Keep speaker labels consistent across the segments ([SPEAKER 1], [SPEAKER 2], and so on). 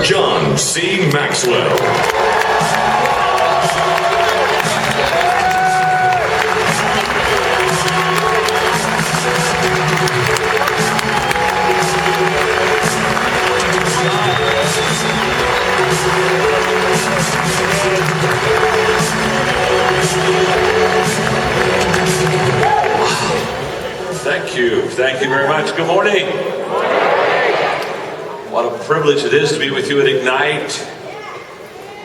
[SPEAKER 1] John C. Maxwell. Thank you very much. Good morning. What a privilege it is to be with you at Ignite.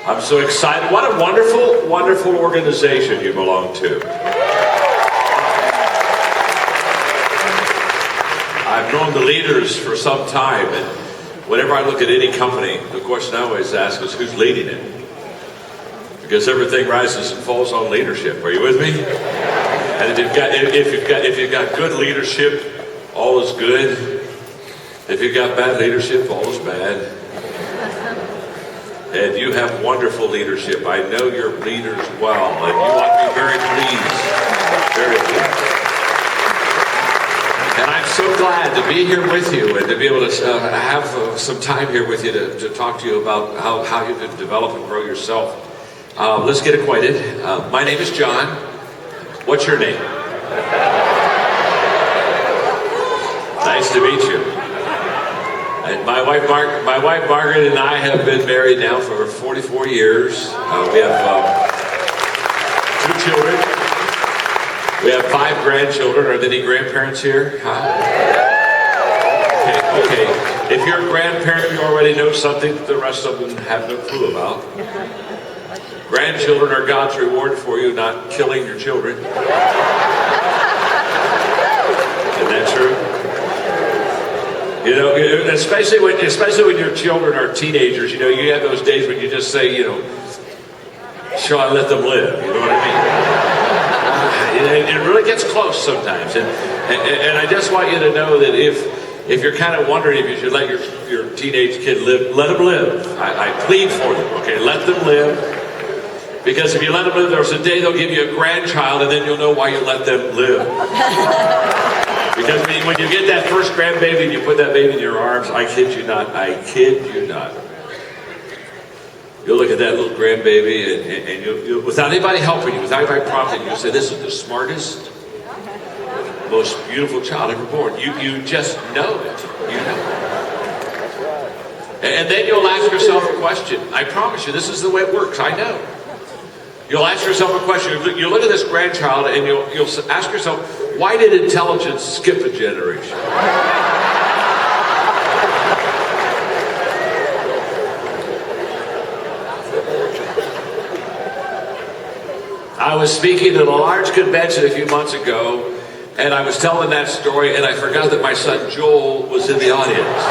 [SPEAKER 1] I'm so excited. What a wonderful, wonderful organization you belong to. I've known the leaders for some time, and whenever I look at any company, the question I always ask is who's leading it? Because everything rises and falls on leadership. Are you with me? And if you've got good leadership, all is good. If you've got bad leadership, all is bad. And you have wonderful leadership. I know your leaders well, and you ought to be very pleased. Very pleased. And I'm so glad to be here with you and to be able to have some time here with you to talk to you about how you can develop and grow yourself. Let's get acquainted. My name is John. What's your name? Nice to meet you. And my wife Margaret and I have been married now for 44 years. We have 2 children. We have 5 grandchildren. Are there any grandparents here? Huh? Okay. If you're a grandparent, you already know something that the rest of them have no clue about. Grandchildren are God's reward for you not killing your children. Isn't that true? You know, especially when your children are teenagers, you know, you have those days when you just say, you know, shall I let them live? You know what I mean? It really gets close sometimes. And I just want you to know that if you're kind of wondering if you should let your teenage kid live, let them live. I plead for them, okay? Let them live. Because if you let them live, there's a day they'll give you a grandchild, and then you'll know why you let them live. Because when you get that first grandbaby and you put that baby in your arms, I kid you not, you'll look at that little grandbaby and you'll without anybody helping you, without anybody prompting you, you'll say, this is the smartest, most beautiful child ever born. You just know it. You know it. And then you'll ask yourself a question. I promise you, this is the way it works. I know. You'll ask yourself a question. You'll look at this grandchild and you'll ask yourself, why did intelligence skip a generation? I was speaking at a large convention a few months ago, and I was telling that story, and I forgot that my son Joel was in the audience.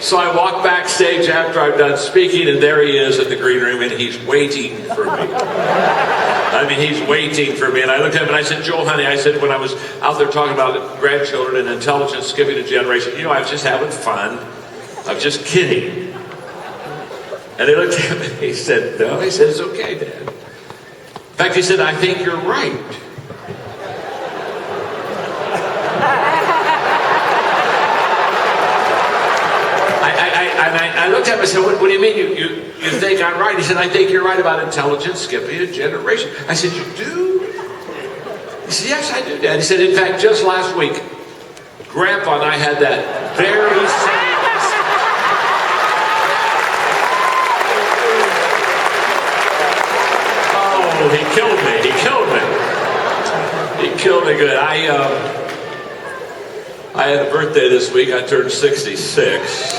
[SPEAKER 1] So I walked backstage after I'm done speaking, and there he is in the green room, and he's waiting for me. I mean, he's waiting for me. And I looked at him and I said, Joel, honey, I said, when I was out there talking about grandchildren and intelligence skipping a generation, you know, I was just having fun. I was just kidding. And he looked at me and he said, no. He said, it's okay, Dad. In fact, he said, I think you're right. I looked at him and said, what do you mean you think I'm right? He said, I think you're right about intelligence skipping a generation. I said, you do? He said, yes, I do, Dad. He said, in fact, just last week, Grandpa and I had that very same... Oh, he killed me. He killed me good. I had a birthday this week. I turned 66.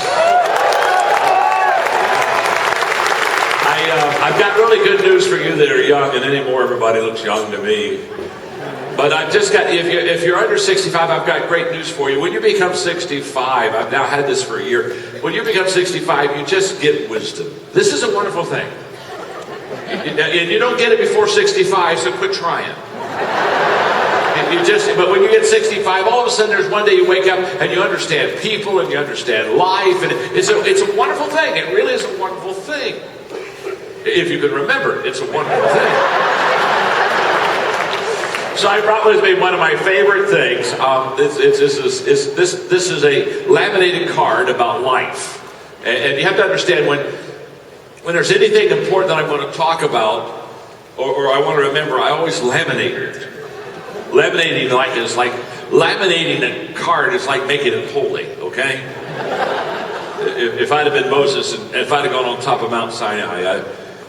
[SPEAKER 1] I've got really good news for you that are young, and anymore everybody looks young to me. But I've just got, if you're under 65, I've got great news for you. When you become 65, I've now had this for a year. When you become 65, you just get wisdom. This is a wonderful thing. And you don't get it before 65, so quit trying. But when you get 65, all of a sudden there's one day you wake up and you understand people and you understand life, and it's a wonderful thing. It really is a wonderful thing. If you can remember it, it's a wonderful thing. So I brought with me one of my favorite things. This is a laminated card about life. And you have to understand when there's anything important that I want to talk about or I want to remember, I always laminate it. Laminating is like laminating a card is like making it holy, okay? If I'd have been Moses and if I'd have gone on top of Mount Sinai,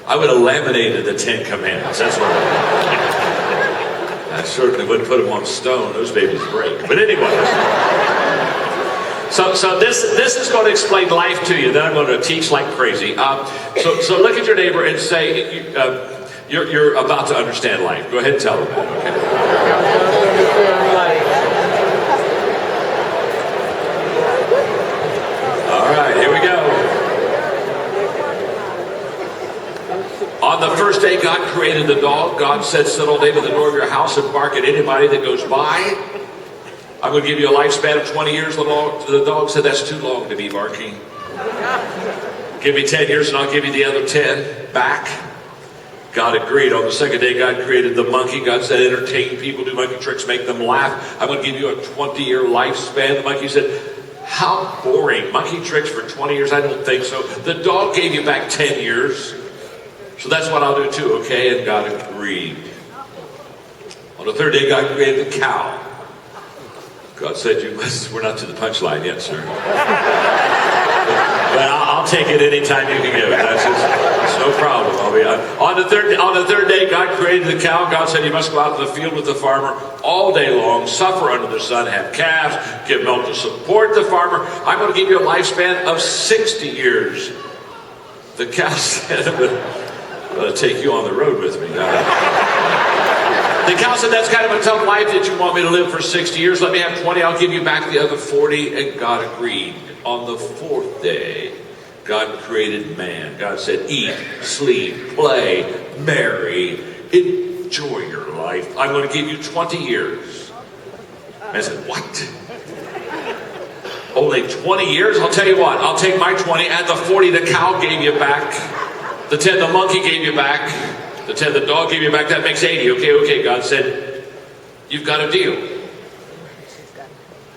[SPEAKER 1] I would have laminated the 10 Commandments. That's what I certainly wouldn't put them on stone. Those babies break. But anyway. So this is going to explain life to you. Then I'm going to teach like crazy. So look at your neighbor and say, you're about to understand life. Go ahead and tell them that, okay? All right, here we go. On the first day God created the dog, God said, sit all day by the door of your house and bark at anybody that goes by. I'm going to give you a lifespan of 20 years. The dog said, that's too long to be barking. Give me 10 years and I'll give you the other 10 back. God agreed. On the second day, God created the monkey. God said, entertain people, do monkey tricks, make them laugh. I'm going to give you a 20-year lifespan. The monkey said, how boring. Monkey tricks for 20 years? I don't think so. The dog gave you back 10 years. So that's what I'll do too, okay? And God agreed. On the third day, God created the cow. God said, we're not to the punchline yet, sir. But I'll take it anytime you can give it. It's no problem. On the third day, God created the cow. God said, you must go out to the field with the farmer all day long, suffer under the sun, have calves, give milk to support the farmer. I'm going to give you a lifespan of 60 years. The cow said, I'm going to take you on the road with me. The cow said, that's kind of a tough life that you want me to live for 60 years. Let me have 20, I'll give you back the other 40. And God agreed. On the fourth day, God created man. God said, eat, sleep, play, marry, enjoy your life. I'm going to give you 20 years. Man said, what? Only 20 years? I'll tell you what, I'll take my 20, add the 40 the cow gave you back, the 10 the monkey gave you back, the 10 the dog gave you back, that makes 80. Okay, God said, you've got a deal.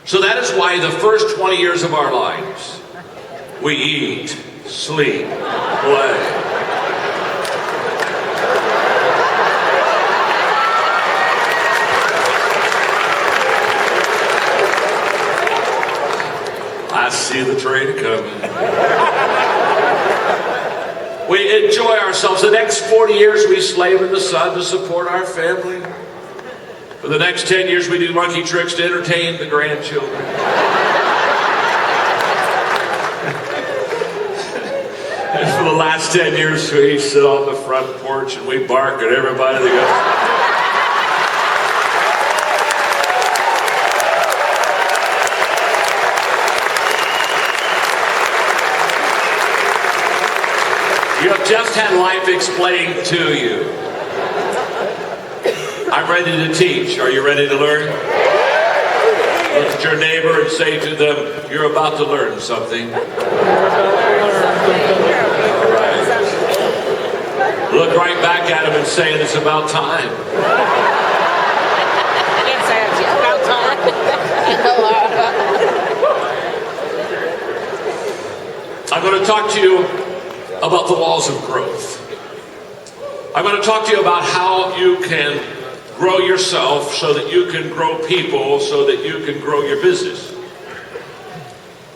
[SPEAKER 1] So that is why the first 20 years of our lives, we eat, sleep, play. I see the train coming. We enjoy ourselves. The next 40 years we slave in the sun to support our family. For the next 10 years we do monkey tricks to entertain the grandchildren. And for the last 10 years we sit on the front porch and we bark at everybody that goes. You have just had life explained to you. I'm ready to teach. Are you ready to learn? Look at your neighbor and say to them, you're about to learn something. All right. Look right back at him and say, it's about time.
[SPEAKER 2] Can't say it's about time.
[SPEAKER 1] I'm going to talk to you about the laws of growth. I'm going to talk to you about how you can grow yourself so that you can grow people, so that you can grow your business.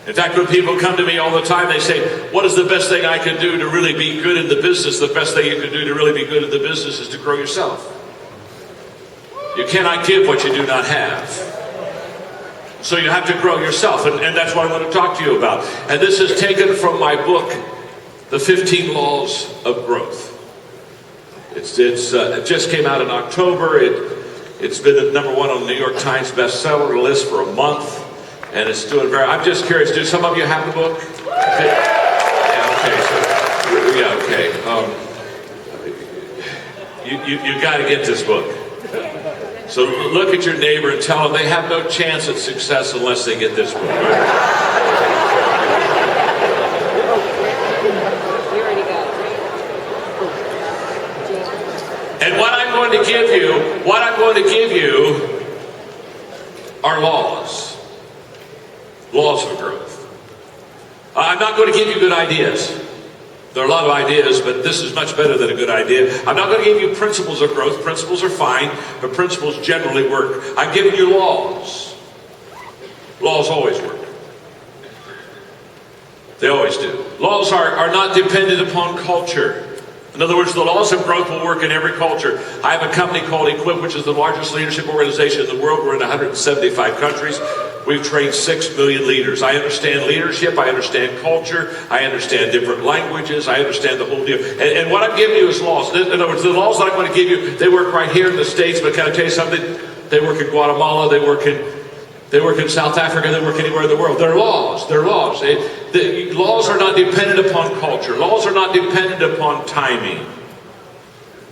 [SPEAKER 1] In fact, when people come to me all the time, they say, what is the best thing I can do to really be good in the business? The best thing you can do to really be good in the business is to grow yourself. You cannot give what you do not have. So you have to grow yourself, and that's what I'm going to talk to you about. And this is taken from my book, The 15 Laws of Growth. It just came out in October. It's been at #1 on the New York Times bestseller list for a month, and it's doing very. I'm just curious. Do some of you have the book? Okay. Yeah. Okay. You got to get this book. So look at your neighbor and tell them they have no chance at success unless they get this book. And what I'm going to give you are laws. Laws for growth. I'm not going to give you good ideas. There are a lot of ideas, but this is much better than a good idea. I'm not going to give you principles of growth. Principles are fine, but principles generally work. I'm giving you laws. Laws always work. They always do. Laws are not dependent upon culture. In other words, the laws of growth will work in every culture. I have a company called Equip, which is the largest leadership organization in the world. We're in 175 countries. We've trained 6 million leaders. I understand leadership. I understand culture. I understand different languages. I understand the whole deal. And what I'm giving you is laws. In other words, the laws that I'm going to give you, they work right here in the States. But can I tell you something? They work in Guatemala. They work in South Africa. They work anywhere in the world. They're laws. They're laws. The laws are not dependent upon culture. Laws are not dependent upon timing.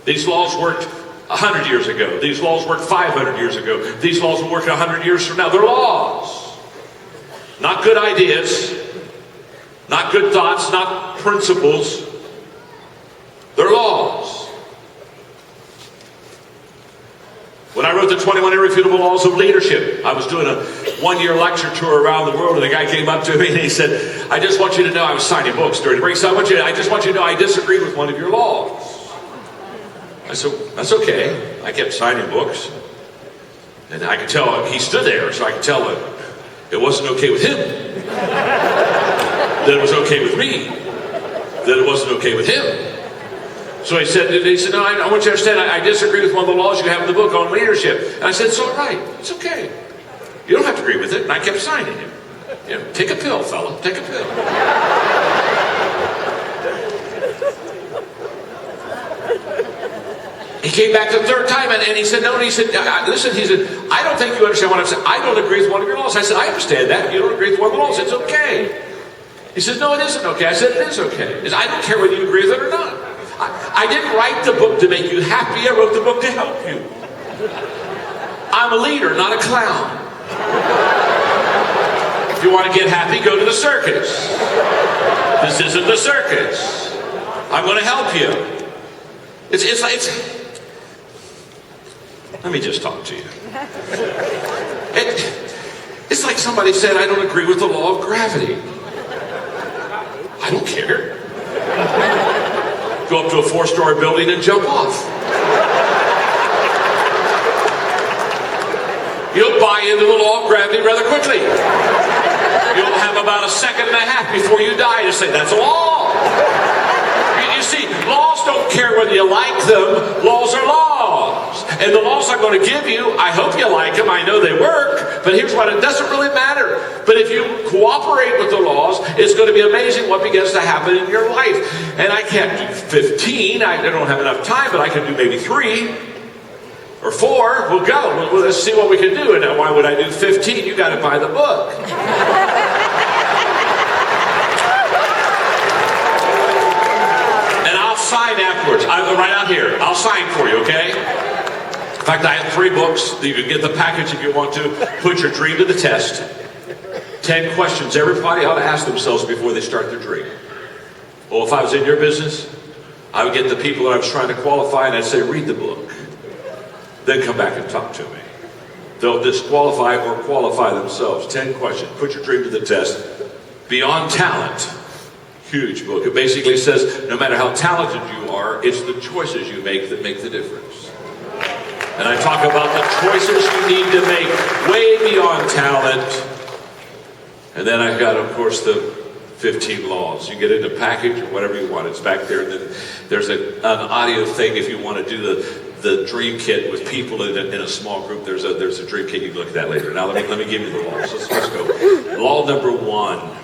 [SPEAKER 1] These laws worked 100 years ago. These laws worked 500 years ago. These laws will work 100 years from now. They're laws. Not good ideas. Not good thoughts. Not principles. They're laws. When I wrote the 21 Irrefutable Laws of Leadership, I was doing a one-year lecture tour around the world, and a guy came up to me and he said, I just want you to know, I was signing books during the break, so I just want you to know I disagree with one of your laws. I said, that's okay. I kept signing books. And I could tell he stood there, so I could tell that it wasn't okay with him. That it was okay with me. That it wasn't okay with him. So he said, no, I want you to understand, I disagree with one of the laws you have in the book on leadership. And I said, it's all right. It's okay. You don't have to agree with it. And I kept signing him. You know, take a pill, fella. Take a pill. He came back the third time and he said, no, and he said, listen, he said, I don't think you understand what I'm saying. I don't agree with one of your laws. I said, I understand that. You don't agree with one of the laws. It's okay. He said, no, it isn't okay. I said, it is okay. He said, I don't care whether you agree with it or not. I didn't write the book to make you happy. I wrote the book to help you. I'm a leader, not a clown. If you want to get happy, go to the circus. This isn't the circus. I'm going to help you. Let me just talk to you. It's like somebody said, I don't agree with the law of gravity. I don't care. Go up to a 4-story building and jump off. You'll buy into the law of gravity rather quickly. You'll have about a second and a half before you die to say, that's a law. You see, laws don't care whether you like them. Laws are laws. And the laws I'm going to give you, I hope you like them. I know they work. But here's what, it doesn't really matter. But if you cooperate with the laws, it's going to be amazing what begins to happen in your life. And I can't do 15. I don't have enough time, but I can do maybe 3 or 4. We'll go. Let's see what we can do. And why would I do 15? You got to buy the book. Sign afterwards. I'm right out here. I'll sign for you, okay? In fact, I have 3 books. You can get the package if you want to. Put your dream to the test. 10 questions everybody ought to ask themselves before they start their dream. Well, if I was in your business, I would get the people that I was trying to qualify and I'd say, read the book. Then come back and talk to me. They'll disqualify or qualify themselves. 10 questions. Put your dream to the test. Beyond talent. Huge book. It basically says no matter how talented you are, it's the choices you make that make the difference. And I talk about the choices you need to make way beyond talent. And then I've got, of course, the 15 laws. You get it in a package or whatever you want. It's back there. And then there's an audio thing if you want to do the dream kit with people in a small group. There's a dream kit. You can look at that later. Now let me give you the laws. Let's go. Law number 1.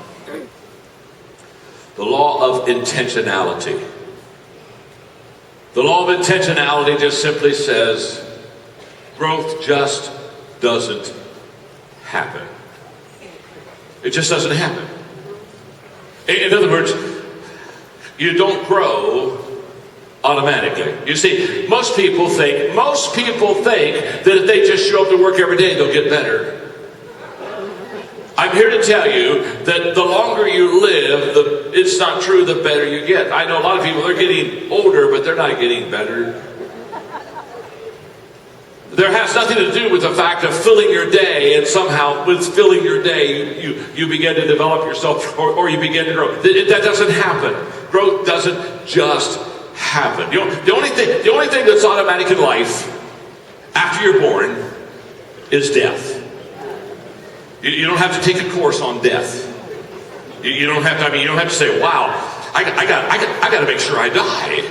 [SPEAKER 1] The law of intentionality. The law of intentionality just simply says growth just doesn't happen. It just doesn't happen. In other words, you don't grow automatically. You see, most people think that if they just show up to work every day, they'll get better. I'm here to tell you that the longer you live, it's not true, the better you get. I know a lot of people, they're getting older, but they're not getting better. There has nothing to do with the fact of filling your day, and somehow with filling your day, you begin to develop yourself, or you begin to grow. That doesn't happen. Growth doesn't just happen. You know, the only thing that's automatic in life after you're born is death. You don't have to take a course on death. You don't have to. I mean, you don't have to say, "Wow, I got to make sure I die."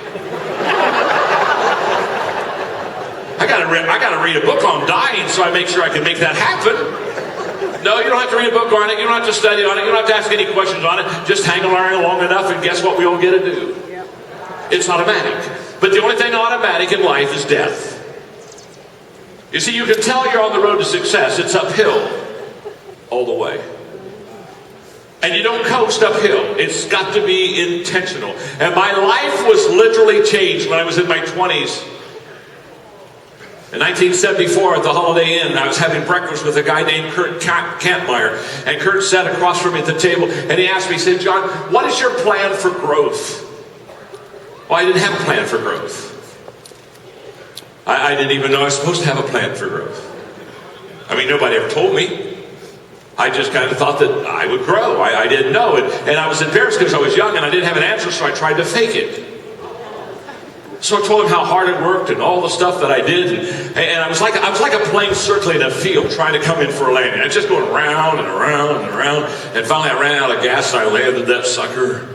[SPEAKER 1] I got to read a book on dying so I make sure I can make that happen. No, you don't have to read a book on it. You don't have to study on it. You don't have to ask any questions on it. Just hang around long enough, and guess what we all get to do? It's automatic. But the only thing automatic in life is death. You see, you can tell you're on the road to success. It's uphill all the way. And you don't coast uphill. It's got to be intentional. And my life was literally changed when I was in my 20s. In 1974 at the Holiday Inn, I was having breakfast with a guy named Kurt Kampmeyer. And Kurt sat across from me at the table, and he asked me, he said, "John, what is your plan for growth?" Well, I didn't have a plan for growth. I didn't even know I was supposed to have a plan for growth. I mean, nobody ever told me. I just kind of thought that I would grow. I didn't know it. And I was embarrassed because I was young and I didn't have an answer, so I tried to fake it. So I told him how hard it worked and all the stuff that I did, and I was like a plane circling a field trying to come in for a landing. I was just going round and around and around, and finally I ran out of gas and I landed that sucker.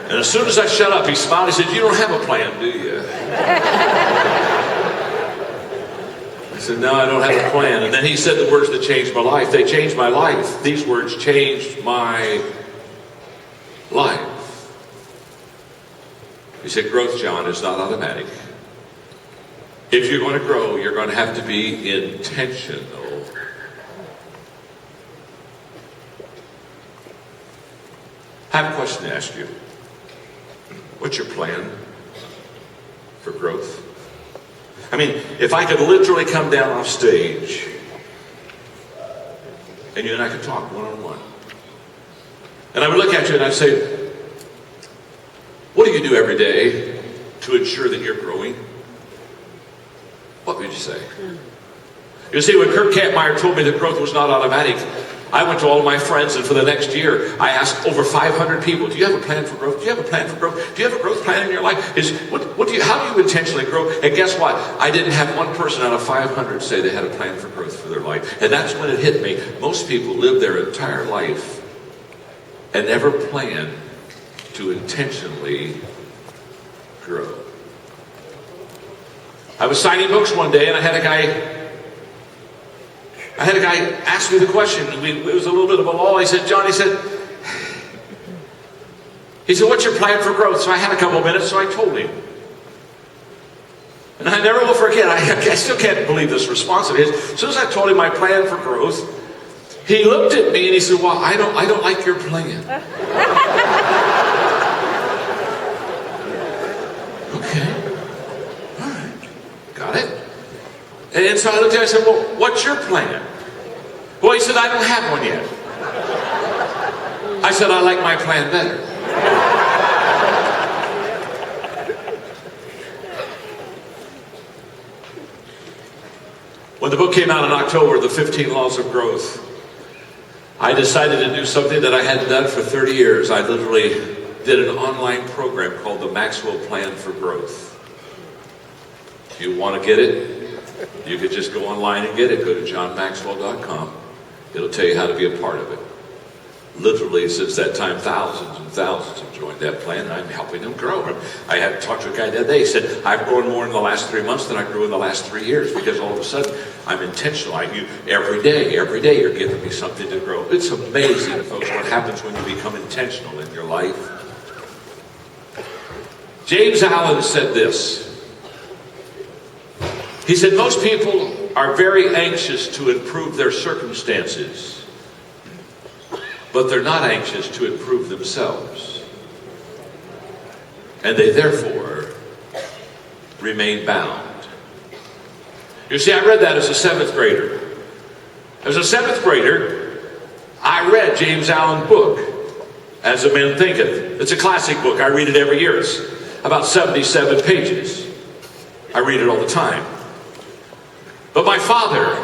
[SPEAKER 1] And as soon as I shut up, he smiled. He said, "You don't have a plan, do you?" I said, "No, I don't have a plan." And then he said the words that changed my life. They changed my life. These words changed my life. He said, "Growth, John, is not automatic. If you're going to grow, you're going to have to be intentional." I have a question to ask you. What's your plan for growth? I mean, if I could literally come down off stage and you and I could talk one-on-one, and I would look at you and I'd say, "What do you do every day to ensure that you're growing?" What would you say? You see, when Kurt Kampmeyer told me that growth was not automatic, I went to all of my friends, and for the next year, I asked over 500 people, "Do you have a plan for growth? Do you have a plan for growth? Do you have a growth plan in your life? How do you intentionally grow?" And guess what? I didn't have one person out of 500 say they had a plan for growth for their life. And that's when it hit me. Most people live their entire life and never plan to intentionally grow. I was signing books one day, and I had a guy ask me the question. It was a little bit of a lull. He said, "John," he said, "what's your plan for growth?" So I had a couple of minutes, so I told him. And I never will forget, I still can't believe this response of his. As soon as I told him my plan for growth, he looked at me and he said, "Well, I don't like your plan." Okay. All right. Got it. And so I looked at him and I said, "Well, what's your plan?" Well, he said, "I don't have one yet." I said, "I like my plan better." When the book came out in October, The 15 Laws of Growth, I decided to do something that I hadn't done for 30 years. I literally did an online program called the Maxwell Plan for Growth. If you want to get it, you could just go online and get it. Go to johnmaxwell.com. It'll tell you how to be a part of it. Literally, since that time, thousands and thousands have joined that plan, and I'm helping them grow. I had talked to a guy the other day. He said, "I've grown more in the last 3 months than I grew in the last 3 years, because all of a sudden, I'm intentional. Every day, you're giving me something to grow." It's amazing, folks, what happens when you become intentional in your life. James Allen said this. He said, "Most people are very anxious to improve their circumstances, but they're not anxious to improve themselves. And they therefore remain bound." You see, I read that as a 7th grader. As a 7th grader, I read James Allen's book, As a Man Thinketh. It's a classic book. I read it every year. It's about 77 pages. I read it all the time. But my father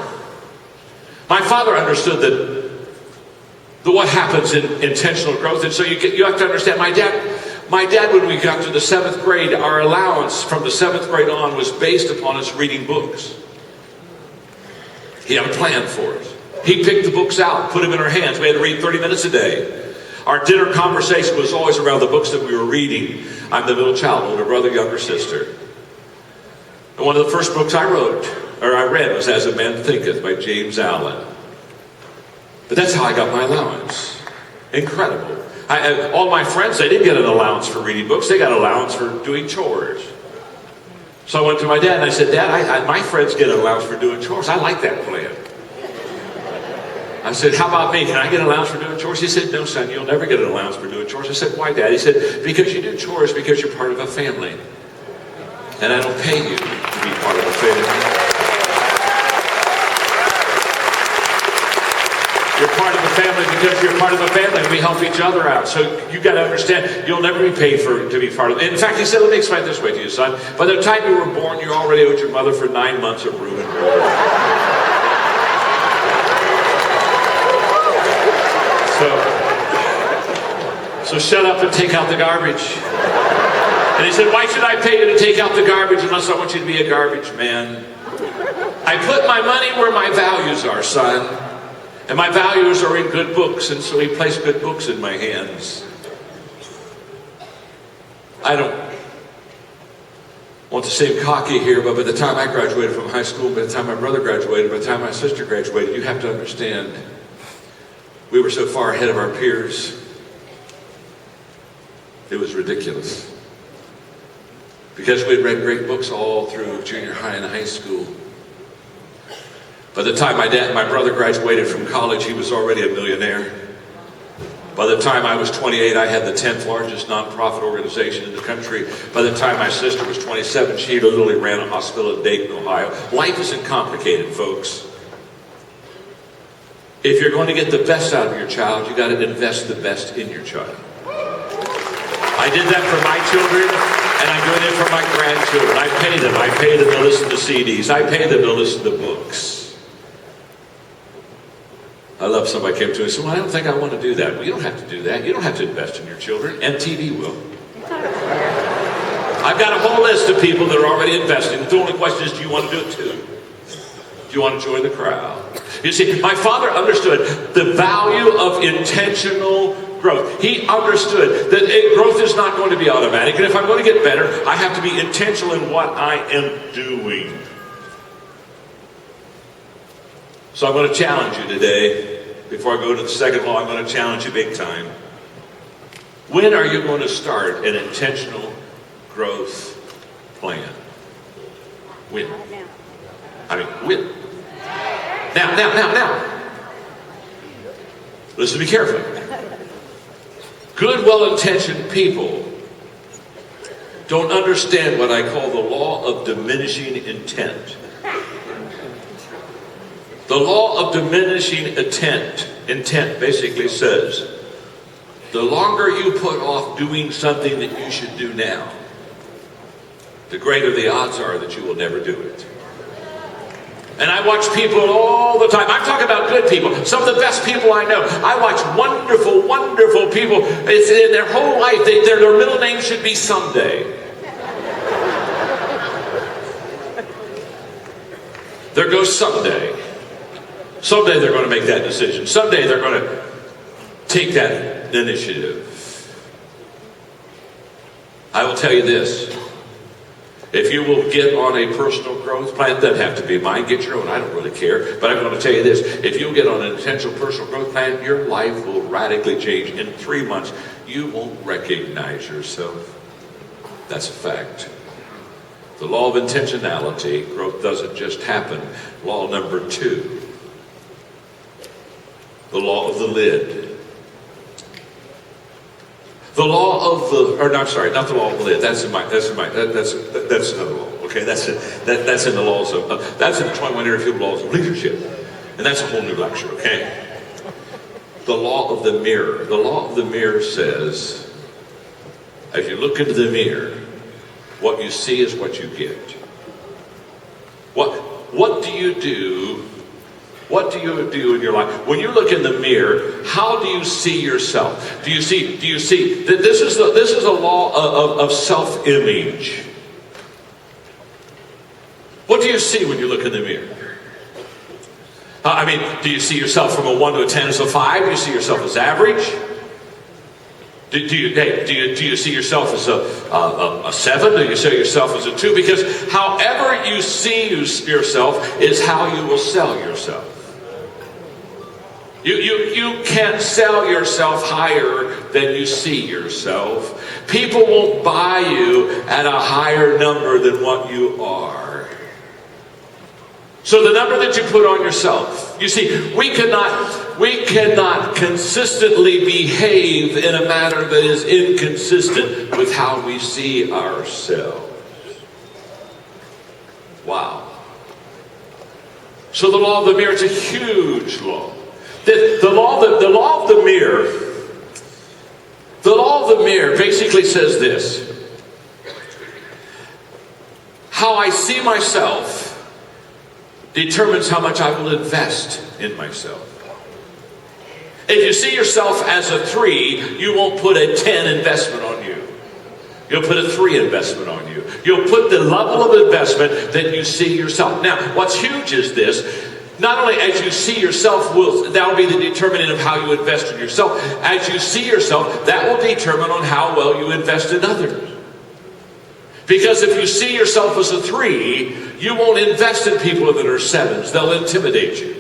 [SPEAKER 1] understood that what happens in intentional growth. And so you have to understand, my dad, when we got to the 7th grade, our allowance from the 7th grade on was based upon us reading books. He had a plan for us. He picked the books out, put them in our hands. We had to read 30 minutes a day. Our dinner conversation was always around the books that we were reading. I'm the middle child, older brother, younger sister. And one of the first books I read was As a Man Thinketh by James Allen. But that's how I got my allowance. Incredible. All my friends, they didn't get an allowance for reading books. They got an allowance for doing chores. So I went to my dad and I said, Dad, my friends get an allowance for doing chores. I like that plan. I said, how about me? Can I get an allowance for doing chores? He said, no, son, you'll never get an allowance for doing chores. I said, why, Dad? He said, because you do chores because you're part of a family. And I don't pay you to be part of a family. You're part of the family because you're part of the family and we help each other out. So you got to understand, you'll never be paid to be part of it. In fact, he said, let me explain it this way to you, son. By the time you were born, you already owed your mother for 9 months of room and board. So shut up and take out the garbage. And he said, why should I pay you to take out the garbage unless I want you to be a garbage man? I put my money where my values are, son. And my values are in good books, and so he placed good books in my hands. I don't want to seem cocky here, but by the time I graduated from high school, by the time my brother graduated, by the time my sister graduated, you have to understand, we were so far ahead of our peers, it was ridiculous. Because we had read great books all through junior high and high school. By the time my brother graduated from college, he was already a millionaire. By the time I was 28, I had the 10th largest nonprofit organization in the country. By the time my sister was 27, she literally ran a hospital in Dayton, Ohio. Life isn't complicated, folks. If you're going to get the best out of your child, you got to invest the best in your child. I did that for my children, and I'm doing it for my grandchildren. I pay them. I pay them to listen to CDs. I pay them to listen to books. I love somebody came to me and said, well, I don't think I want to do that. Well, you don't have to do that. You don't have to invest in your children. MTV will. I've got a whole list of people that are already investing. The only question is, do you want to do it too? Do you want to join the crowd? You see, my father understood the value of intentional growth. He understood that growth is not going to be automatic. And if I'm going to get better, I have to be intentional in what I am doing. So I'm going to challenge you today. Before I go to the second law, I'm going to challenge you big time. When are you going to start an intentional growth plan? When? I mean, when? Now. Listen, be careful. Good, well-intentioned people don't understand what I call the law of diminishing intent. The law of diminishing intent basically says, the longer you put off doing something that you should do now, the greater the odds are that you will never do it. And I watch people all the time. I'm talking about good people. Some of the best people I know. I watch wonderful, wonderful people. It's in their whole life. Their middle name should be Someday. There goes Someday. Someday they're going to make that decision. Someday they're going to take that initiative. I will tell you this. If you will get on a personal growth plan, it doesn't have to be mine. Get your own. I don't really care. But I'm going to tell you this. If you'll get on an intentional personal growth plan, your life will radically change. In 3 months, you won't recognize yourself. That's a fact. The law of intentionality, growth doesn't just happen. Law number 2. The law of the lid. The law of the, or no, I'm sorry, not the law of the lid. That's another law. Okay, that's in the laws of, that's in the 21 irrefutable laws of leadership, and that's a whole new lecture. Okay. The law of the mirror. The law of the mirror says, as you look into the mirror, what you see is what you get. what do you do? What do you do in your life? When you look in the mirror, how do you see yourself? Do you see that this is a law of self-image? What do you see when you look in the mirror? Do you see yourself from a 1 to a 10 as a 5? Do you see yourself as average? Do you see yourself as a 7? Do you see yourself as a 2? Because however you see yourself is how you will sell yourself. You can't sell yourself higher than you see yourself. People won't buy you at a higher number than what you are. So the number that you put on yourself, you see, we cannot consistently behave in a manner that is inconsistent with how we see ourselves. Wow. So the law of the mirror is a huge law. The law of the mirror basically says this: how I see myself determines how much I will invest in myself. If you see yourself as a 3, you won't put a 10 investment on you. You'll put a 3 investment on you. You'll put the level of investment that you see yourself. Now, what's huge is this: not only as you see yourself, that will be the determinant of how you invest in yourself. As you see yourself, that will determine on how well you invest in others. Because if you see yourself as a 3, you won't invest in people that are 7s. They'll intimidate you.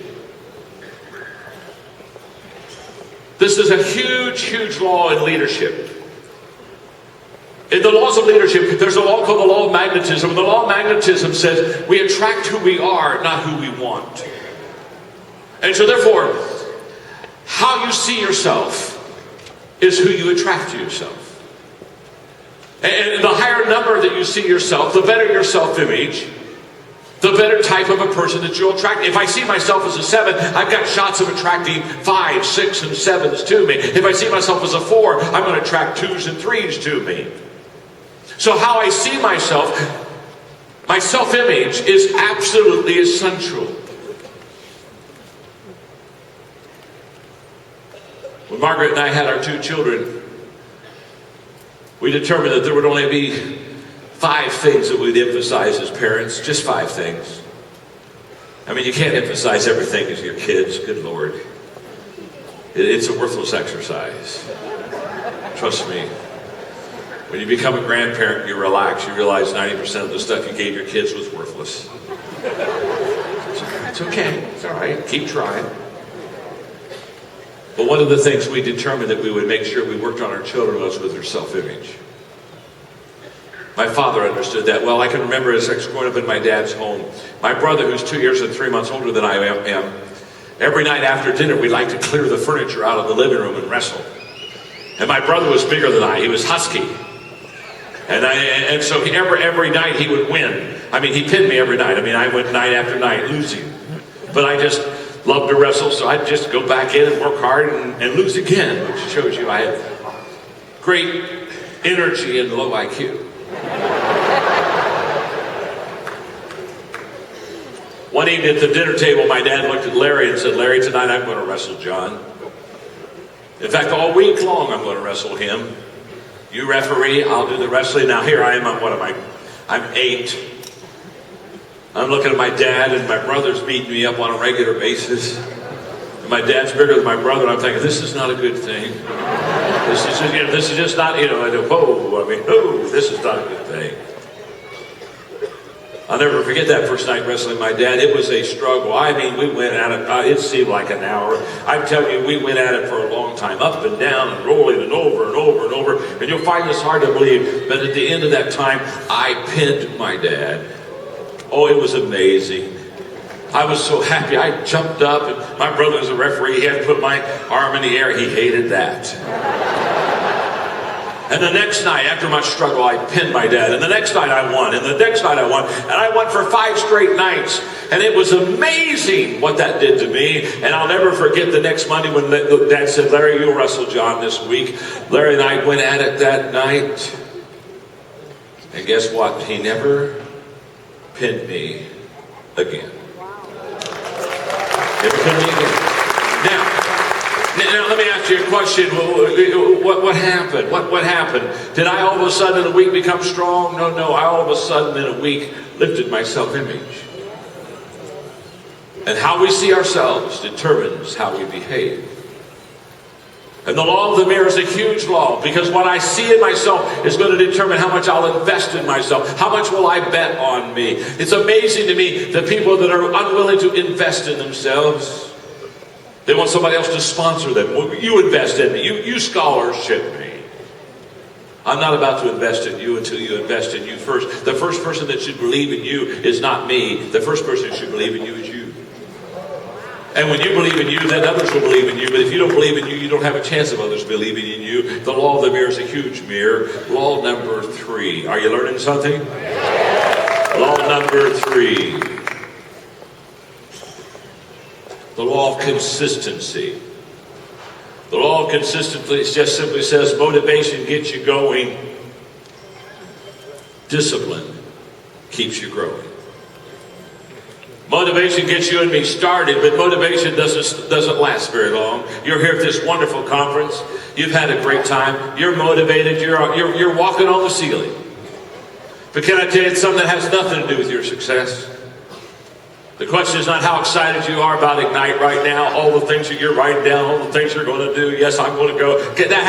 [SPEAKER 1] This is a huge, huge law in leadership. In the laws of leadership, there's a law called the law of magnetism. And the law of magnetism says we attract who we are, not who we want. And so therefore, how you see yourself is who you attract to yourself. And the higher number that you see yourself, the better your self-image, the better type of a person that you'll attract. If I see myself as a 7, I've got shots of attracting 5, 6, and 7s to me. If I see myself as a 4, I'm going to attract 2s and 3s to me. So how I see myself, my self-image is absolutely essential. When Margaret and I had our 2 children, we determined that there would only be 5 things that we'd emphasize as parents. Just 5 things. I mean, you can't emphasize everything as your kids. Good Lord. It's a worthless exercise. Trust me. When you become a grandparent, you relax. You realize 90% of the stuff you gave your kids was worthless. It's okay. It's all right. Keep trying. But one of the things we determined that we would make sure we worked on our children was with their self-image. My father understood that well. I can remember as I was growing up in my dad's home, my brother, who's 2 years and 3 months older than I am, every night after dinner, we'd like to clear the furniture out of the living room and wrestle. And my brother was bigger than I. He was husky. And so every night he would win. I mean, he pinned me every night. I mean, I went night after night losing. But I just loved to wrestle, so I'd just go back in and work hard and lose again, which shows you I had great energy and low IQ. One evening at the dinner table, my dad looked at Larry and said, "Larry, tonight I'm going to wrestle John. In fact, all week long I'm going to wrestle him. You referee, I'll do the wrestling." Now here I am, I'm 8. I'm looking at my dad, and my brother's beating me up on a regular basis. And my dad's bigger than my brother, and I'm thinking, this is not a good thing. This is just not, this is not a good thing. I'll never forget that first night wrestling my dad. It was a struggle. I mean, we went at it, it seemed like an hour. I'm telling you, we went at it for a long time, up and down and rolling and over and over and over. And you'll find this hard to believe, but at the end of that time, I pinned my dad. Oh, it was amazing. I was so happy. I jumped up, and my brother was a referee. He had to put my arm in the air. He hated that. And the next night, after much struggle, I pinned my dad. And the next night I won. And the next night I won. And I won for 5 straight nights. And it was amazing what that did to me. And I'll never forget the next Monday when Dad said, "Larry, you'll wrestle John this week." Larry and I went at it that night. And guess what? He never pinned me again. Never come to me again. Now, let me ask you a question. What happened? What happened? Did I all of a sudden in a week become strong? No. I all of a sudden in a week lifted my self-image. And how we see ourselves determines how we behave. And the law of the mirror is a huge law, because what I see in myself is going to determine how much I'll invest in myself. How much will I bet on me? It's amazing to me the people that are unwilling to invest in themselves. They want somebody else to sponsor them. Well, you invest in me. You scholarship me. I'm not about to invest in you until you invest in you first. The first person that should believe in you is not me. The first person who should believe in you is you. And when you believe in you, then others will believe in you. But if you don't believe in you, you don't have a chance of others believing in you. The law of the mirror is a huge mirror. Law number 3. Are you learning something? Law number 3. The law of consistency. The law of consistency just simply says motivation gets you going. Discipline keeps you growing. Motivation gets you and me started, but motivation doesn't last very long. You're here at this wonderful conference. You've had a great time. You're motivated. You're walking on the ceiling. But can I tell you, it's something that has nothing to do with your success. The question is not how excited you are about Ignite right now, all the things that you're writing down, all the things you're going to do. Yes, I'm going to go. That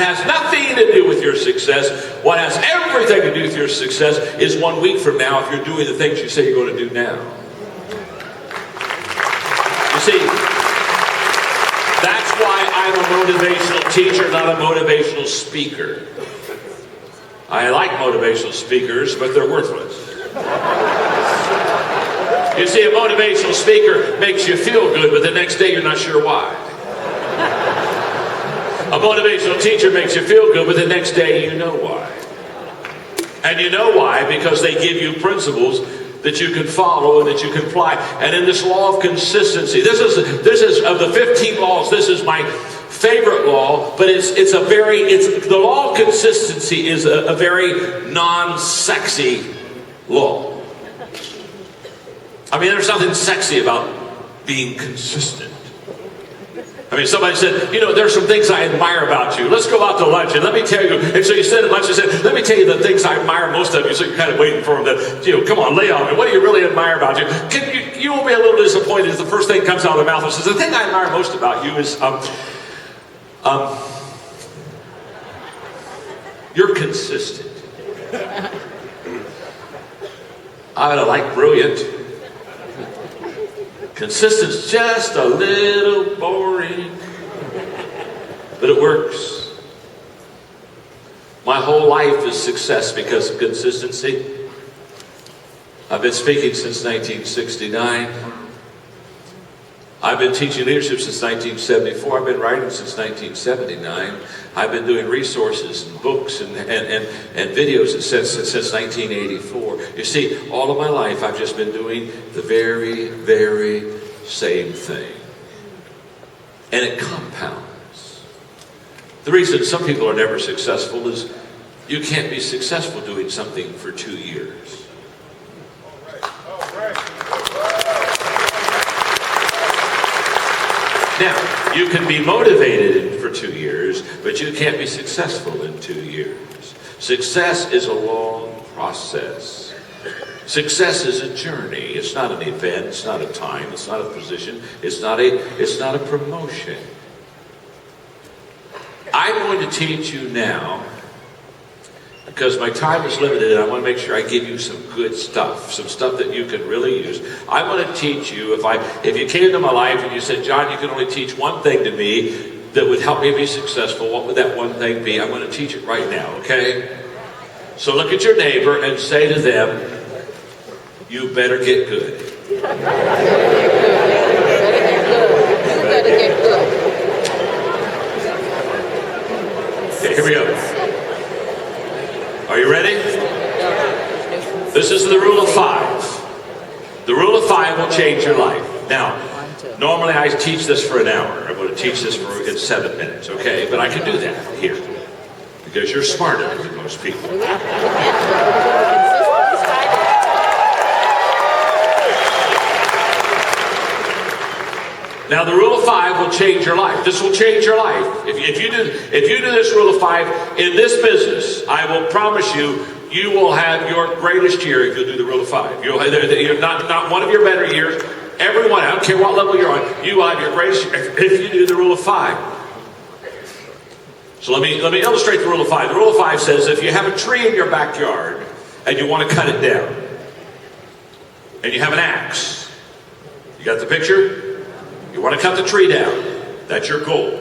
[SPEAKER 1] has nothing to do with your success. What has everything to do with your success is 1 week from now if you're doing the things you say you're going to do now. You see, that's why I'm a motivational teacher, not a motivational speaker. I like motivational speakers, but they're worthless. You see, a motivational speaker makes you feel good, but the next day you're not sure why. A motivational teacher makes you feel good, but the next day you know why. And you know why because they give you principles that you can follow and that you can apply. And in this law of consistency, this is of the 15 laws, this is my favorite law, but the law of consistency is a very non-sexy law. I mean, there's nothing sexy about being consistent. I mean, somebody said, there's some things I admire about you. Let's go out to lunch and let me tell you. And so you said at lunch, you said, let me tell you the things I admire most of you. So you're kind of waiting for them to, come on, lay on me. What do you really admire about you? You will be a little disappointed if the first thing comes out of their mouth and says, the thing I admire most about you is, you're consistent. I like brilliant. Consistent's just a little boring, but it works. My whole life is success because of consistency. I've been speaking since 1969. I've been teaching leadership since 1974. I've been writing since 1979. I've been doing resources and books and videos since 1984. You see, all of my life I've just been doing the very, very same thing. And it compounds. The reason some people are never successful is you can't be successful doing something for 2 years. Now, you can be motivated for 2 years, but you can't be successful in 2 years. Success is a long process. Success is a journey. It's not an event. It's not a time. It's not a position. It's not a promotion. I'm going to teach you now, because my time is limited and I want to make sure I give you some good stuff, some stuff that you can really use. I want to teach you, if you came to my life and you said, John, you can only teach one thing to me that would help me be successful, what would that one thing be? I'm going to teach it right now, okay? So look at your neighbor and say to them, you better get good.
[SPEAKER 2] You better get good.
[SPEAKER 1] Okay, here we go. Are you ready? This is the rule of 5. The rule of 5 will change your life. Now, normally I teach this for an hour. I'm going to teach this in 7 minutes, okay? But I can do that here because you're smarter than most people. Now the rule of 5 will change your life. This will change your life. If you do this rule of 5 in this business, I will promise you, you will have your greatest year if you do the rule of 5. You're not one of your better years. Everyone, I don't care what level you're on, you will have your greatest year if you do the rule of 5. So let me illustrate the rule of 5. The rule of 5 says if you have a tree in your backyard and you want to cut it down, and you have an axe, you got the picture? You want to cut the tree down, that's your goal.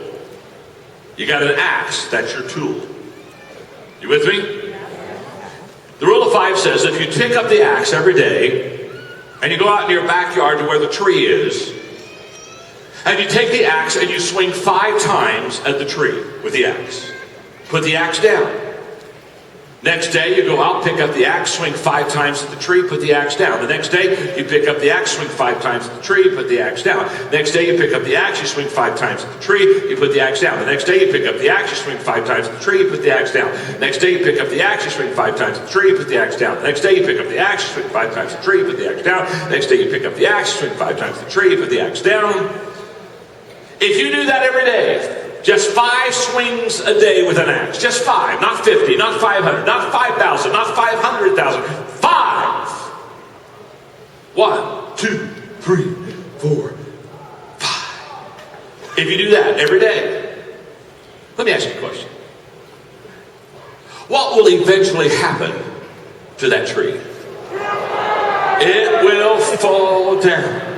[SPEAKER 1] You got an axe, that's your tool. You with me? The rule of 5 says if you pick up the axe every day and you go out in your backyard to where the tree is, and you take the axe and you swing 5 times at the tree with the axe. Put the axe down. Next day you go out, pick up the axe, swing 5 times at the tree, put the axe down. The next day you pick up the axe, swing 5 times at the tree, put the axe down. Next day you pick up the axe, you swing 5 times at the tree, you put the axe down. The next day you pick up the axe, you swing 5 times at the tree, you put the axe down. Next day you pick up the axe, you swing 5 times at the tree, you put the axe down. The next day you pick up the axe, you swing 5 times at the tree, you put the axe down. Next day you pick up the axe, you swing 5 times at the tree, you put the axe down. If you do that every day, just 5 swings a day with an axe. Just 5, not 50, not 500, not 5,000, not 500,000. 5. 1, 2, 3, 4, 5. If you do that every day, let me ask you a question. What will eventually happen to that tree? It will fall down.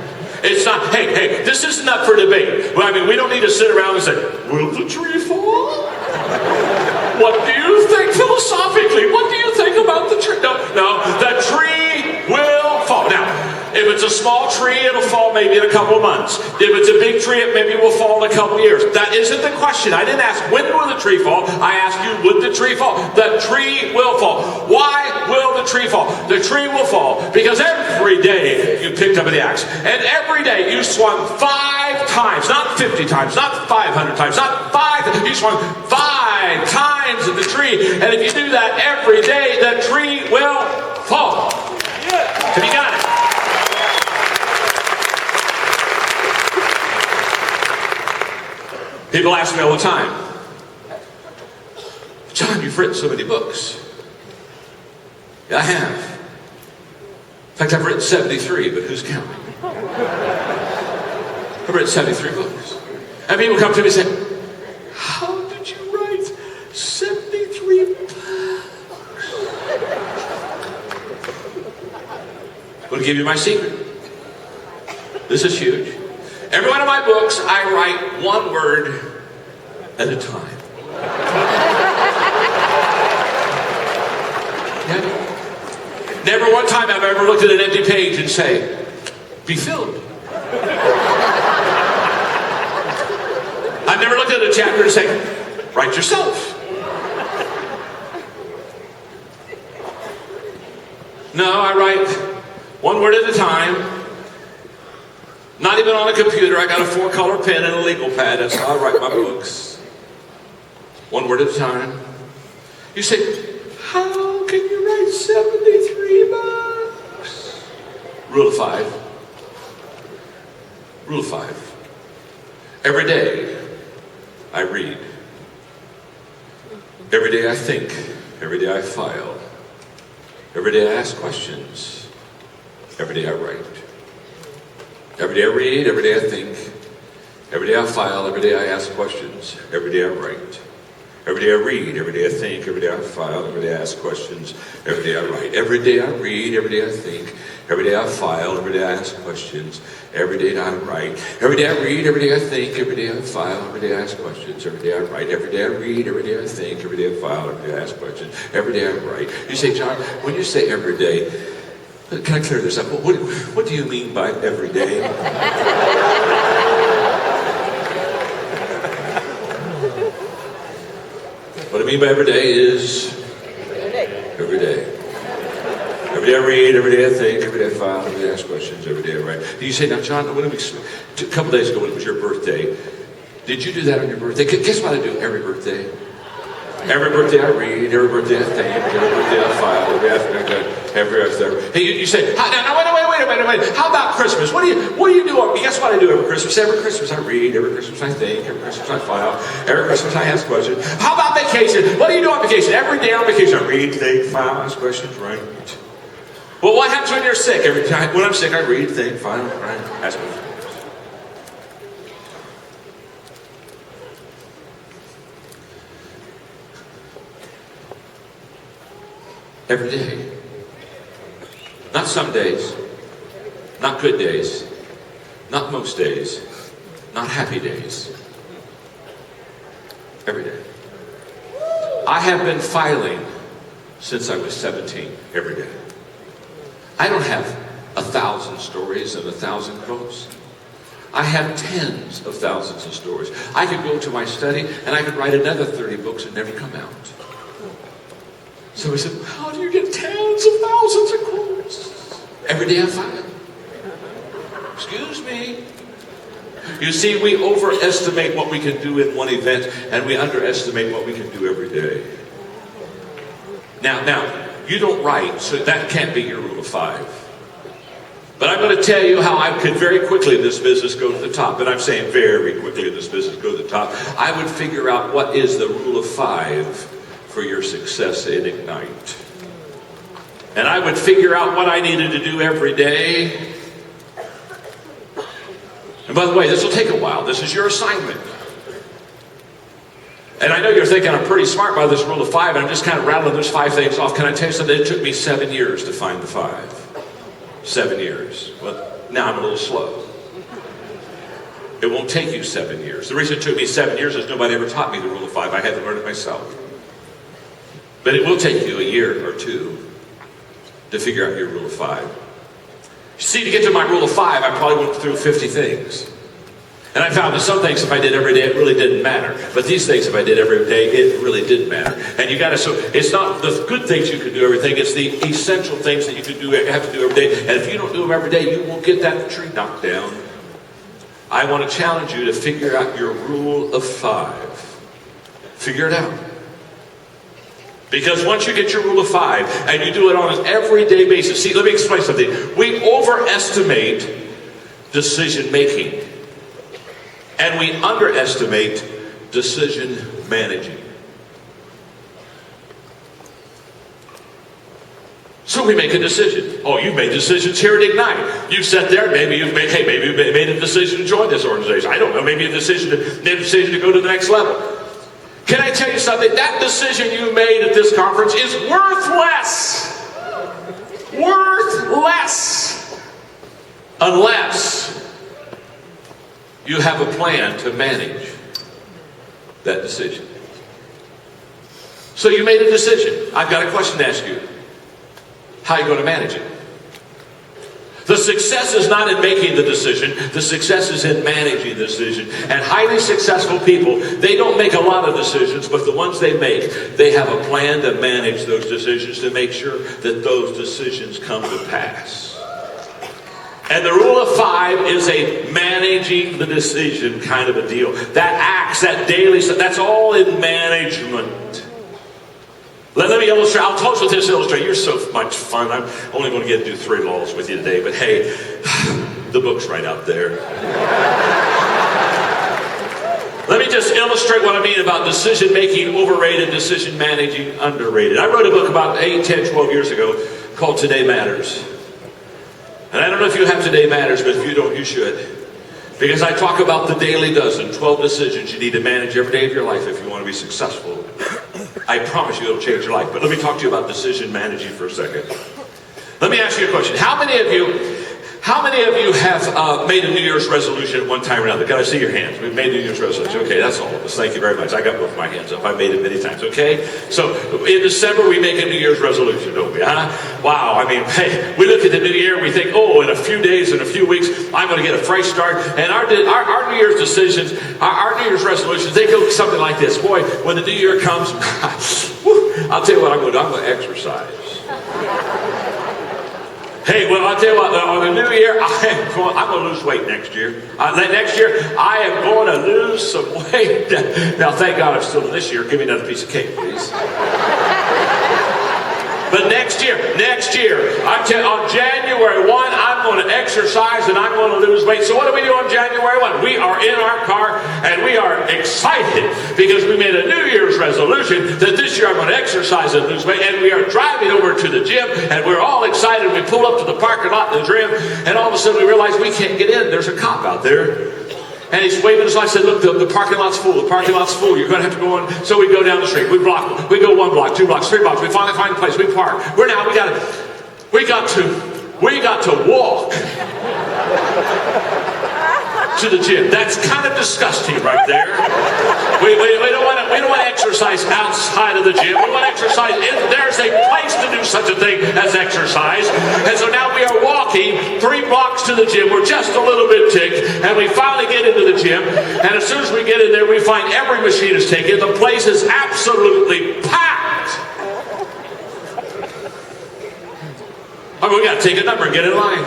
[SPEAKER 1] It's not, hey, this isn't up for debate. Well, I mean, we don't need to sit around and say, will the tree fall? What do you think philosophically? What do you think about the tree? No, the tree will fall. Now, if it's a small tree, it'll fall maybe in a couple of months. If it's a big tree, it maybe will fall in a couple of years. That isn't the question. I didn't ask, when will the tree fall? I asked you, would the tree fall? The tree will fall. Why will the tree fall? The tree will fall because every day you picked up the axe. And every day you swung 5 times, not 50 times, not 500 times, not 5. You swung 5 times at the tree. And if you do that every day, the tree will fall. Have you got it? People ask me all the time, John, you've written so many books. Yeah, I have. In fact, I've written 73, but who's counting? I've written 73 books. And people come to me and say, how did you write 73 books? I'm going to give you my secret. This is huge. Every one of my books, I write 1 word at a time. Yeah. Never one time have I ever looked at an empty page and say, be filled. I've never looked at a chapter and say, write yourself. No, I write 1 word at a time. Not even on a computer. I got a 4-color pen and a legal pad. That's how I write my books. 1 word at a time. You say, how can you write 73 books? Rule of 5. Rule of 5. Every day I read. Every day I think. Every day I file. Every day I ask questions. Every day I write. Every day I read, every day I think, every day I file, every day I ask questions, every day I write. Every day I read, every day I think, every day I file, every day I ask questions, every day I write. Every day I read, every day I think, every day I file, every day I ask questions, every day I write. Every day I read, every day I think, every day I file, every day I ask questions, every day I write. Every day I read, every day I think, every day I file, every day I ask questions, every day I write. You say, John, when you say every day, can I clear this up? What do you mean by every day? What I mean by every day is every day. Every day I read, every day I think, every day I file, every day I ask questions, every day I write. You say, now John, a couple days ago when it was your birthday, did you do that on your birthday? Guess what I do every birthday? Every birthday I read, every birthday I thank, every birthday I file, every after. Hey, you say, now wait a minute. How about Christmas? What do you do? Guess what I do every Christmas? Every Christmas I read, every Christmas I thank, every Christmas I file, every Christmas I ask questions. How about vacation? What do you do on vacation? Every day on vacation I read, think, file, ask questions, right? Well, what happens when you're sick? Every time when I'm sick I read, think, file, right, ask questions. Every day. Not some days. Not good days. Not most days. Not happy days. Every day. I have been filing since I was 17 every day. I don't have 1,000 stories and 1,000 quotes. I have tens of thousands of stories. I could go to my study and I could write another 30 books and never come out. So he said, how do you get tens of thousands of quotes? Every day I file. Excuse me. You see, we overestimate what we can do in one event, and we underestimate what we can do every day. Now, you don't write, so that can't be your rule of 5. But I'm going to tell you how I could very quickly in this business go to the top. And I'm saying very quickly in this business go to the top. I would figure out what is the rule of 5 for your success in Ignite. And I would figure out what I needed to do every day. And by the way, this will take a while. This is your assignment. And I know you're thinking I'm pretty smart by this rule of 5, and I'm just kind of rattling those 5 things off. Can I tell you something? It took me 7 years to find the 5. 7 years. Well, now I'm a little slow. It won't take you 7 years. The reason it took me 7 years is nobody ever taught me the rule of 5. I had to learn it myself. But it will take you a year or 2 to figure out your rule of 5. See, to get to my rule of 5, I probably went through 50 things. And I found that some things, if I did every day, it really didn't matter. But these things, if I did every day, it really did matter. And you got to, so it's not the good things you can do everything, it's the essential things that you can do, have to do every day. And if you don't do them every day, you won't get that tree knocked down. I want to challenge you to figure out your rule of 5. Figure it out. Because once you get your rule of 5 and you do it on an everyday basis, see, let me explain something. We overestimate decision making. And we underestimate decision managing. So we make a decision. Oh, you've made decisions here at Ignite. You sat there, maybe you've made a decision to join this organization. I don't know, maybe a decision to go to the next level. Can I tell you something? That decision you made at this conference is worthless. Worthless. Unless you have a plan to manage that decision. So you made a decision. I've got a question to ask you. How are you going to manage it? The success is not in making the decision. The success is in managing the decision. And highly successful people, they don't make a lot of decisions, but the ones they make, they have a plan to manage those decisions to make sure that those decisions come to pass. And the rule of 5 is a managing the decision kind of a deal. That acts, that daily stuff, that's all in management. Let me illustrate. I'll close with this illustration. You're so much fun. I'm only going to get to do 3 laws with you today, but hey, the book's right out there. Let me just illustrate what I mean about decision making overrated, decision managing underrated. I wrote a book about 8, 10, 12 years ago called Today Matters. And I don't know if you have Today Matters, but if you don't, you should. Because I talk about the daily dozen, 12 decisions you need to manage every day of your life if you want to be successful. I promise you it'll change your life. But let me talk to you about decision managing for a second. Let me ask you a question. How many of you have made a New Year's resolution at one time or another? Can I see your hands? We've made a New Year's resolution. Okay, that's all of us. Thank you very much. I got both my hands up. I've made it many times, okay? So in December, we make a New Year's resolution, don't we? Huh? Wow, I mean, hey, we look at the new year, we think, oh, in a few days, in a few weeks, I'm going to get a fresh start. And our New Year's decisions, our New Year's resolutions, they go something like this. Boy, when the new year comes, I'll tell you what I'm going to do. I'm going to exercise. Hey, well, I'll tell you what, on the new year, I'm going to lose weight next year. Next year, I am going to lose some weight. Now, thank God I'm still in this year. Give me another piece of cake, please. But next year, on January 1, I'm going to exercise and I'm going to lose weight. So what do we do on January 1? We are in our car and we are excited because we made a New Year's resolution that this year I'm going to exercise and lose weight. And we are driving over to the gym and we're all excited. We pull up to the parking lot in the gym and all of a sudden we realize we can't get in. There's a cop out there. And he's waving us. I said, look, the parking lot's full. The parking lot's full. You're going to have to go on. So we go down the street. We go 1 block, 2 blocks, 3 blocks. We finally find a place. We park. We got to walk to the gym. That's kind of disgusting right there. We don't want to exercise outside of the gym. We want to exercise. There's a place to do such a thing as exercise. And so now we are walking 3 blocks to the gym. We're just a little bit ticked. And we finally get into the gym. And as soon as we get in there, we find every machine is taken. The place is absolutely packed. I mean, we got to take a number and get in line.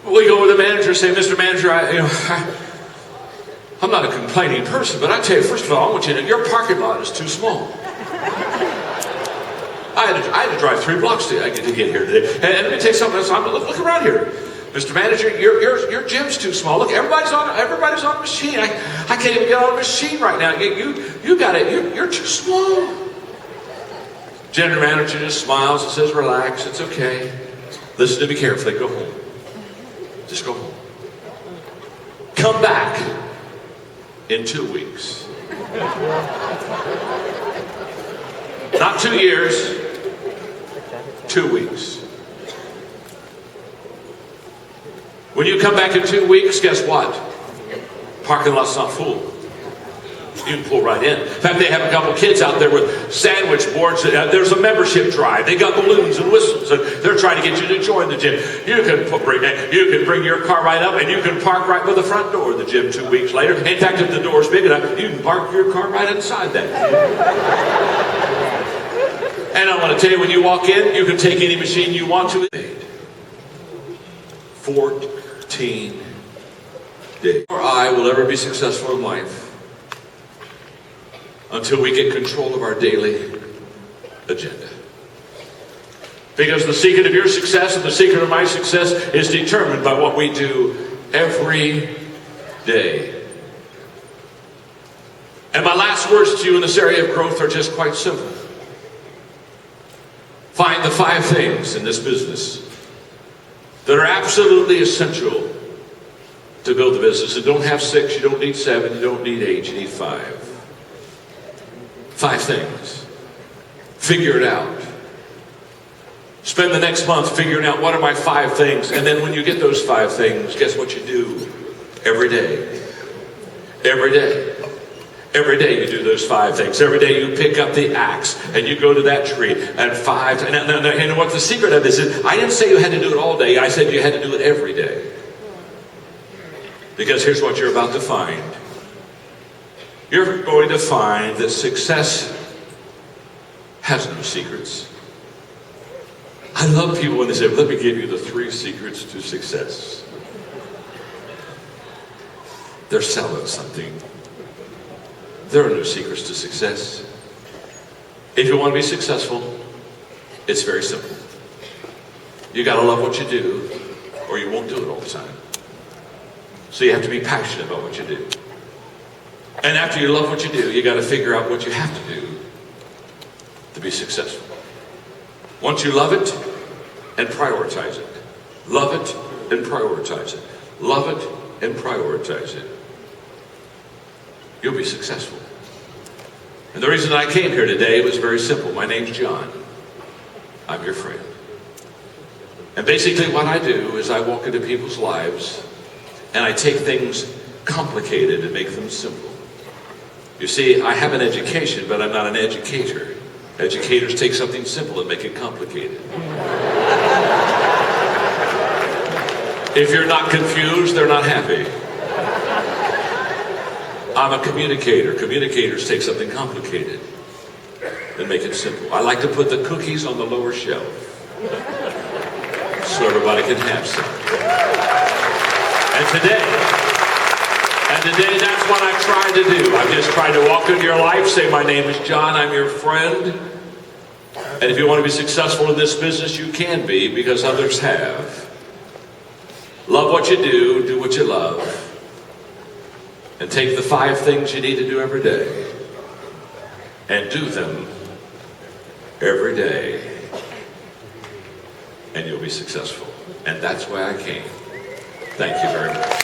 [SPEAKER 1] We go with the manager and say, Mr. Manager, I'm not a complaining person, but I tell you, first of all, I want you to know your parking lot is too small. I had to drive 3 blocks to get here today. And let me tell you something else. Look around here. Mr. Manager, your gym's too small. Look, everybody's on a machine. I can't even get on a machine right now. You got it. You're too small. General manager just smiles and says, relax, it's okay. Listen to me carefully, go home. Just go home. Come back in 2 weeks. Not 2 years, 2 weeks. When you come back in 2 weeks, guess what? Parking lot's not full. You can pull right in. In fact, they have a couple kids out there with sandwich boards. There's a membership drive. They got balloons and whistles. And they're trying to get you to join the gym. You can bring your car right up and you can park right by the front door of the gym 2 weeks later. In fact, if the door's big enough, you can park your car right inside that. And I want to tell you, when you walk in, you can take any machine you want to. 14 days. Or I will ever be successful in life until we get control of our daily agenda. Because the secret of your success and the secret of my success is determined by what we do every day. And my last words to you in this area of growth are just quite simple. Find the 5 things in this business that are absolutely essential to build the business. You don't have 6, you don't need 7, you don't need 8, you need 5. 5 things. Figure it out. Spend the next month figuring out what are my 5 things. And then when you get those 5 things, guess what you do? Every day. Every day. Every day you do those 5 things. Every day you pick up the axe and you go to that tree and 5. And what the secret of this is, I didn't say you had to do it all day. I said you had to do it every day. Because here's what you're about to find. You're going to find that success has no secrets. I love people when they say, let me give you the 3 secrets to success. They're selling something. There are no secrets to success. If you want to be successful, it's very simple. You got to love what you do, or you won't do it all the time. So you have to be passionate about what you do. And after you love what you do, you got to figure out what you have to do to be successful. Once you love it and prioritize it. Love it and prioritize it. Love it and prioritize it. You'll be successful. And the reason I came here today was very simple. My name's John. I'm your friend. And basically what I do is I walk into people's lives and I take things complicated and make them simple. You see, I have an education, but I'm not an educator. Educators take something simple and make it complicated. If you're not confused, they're not happy. I'm a communicator. Communicators take something complicated and make it simple. I like to put the cookies on the lower shelf. so everybody can have some. And today that's what I tried to do. I've just tried to walk into your life, say, my name is John, I'm your friend. And if you want to be successful in this business, you can be, because others have. Love what you do what you love, and take the 5 things you need to do every day and do them every day, and you'll be successful. And that's why I came. Thank you very much.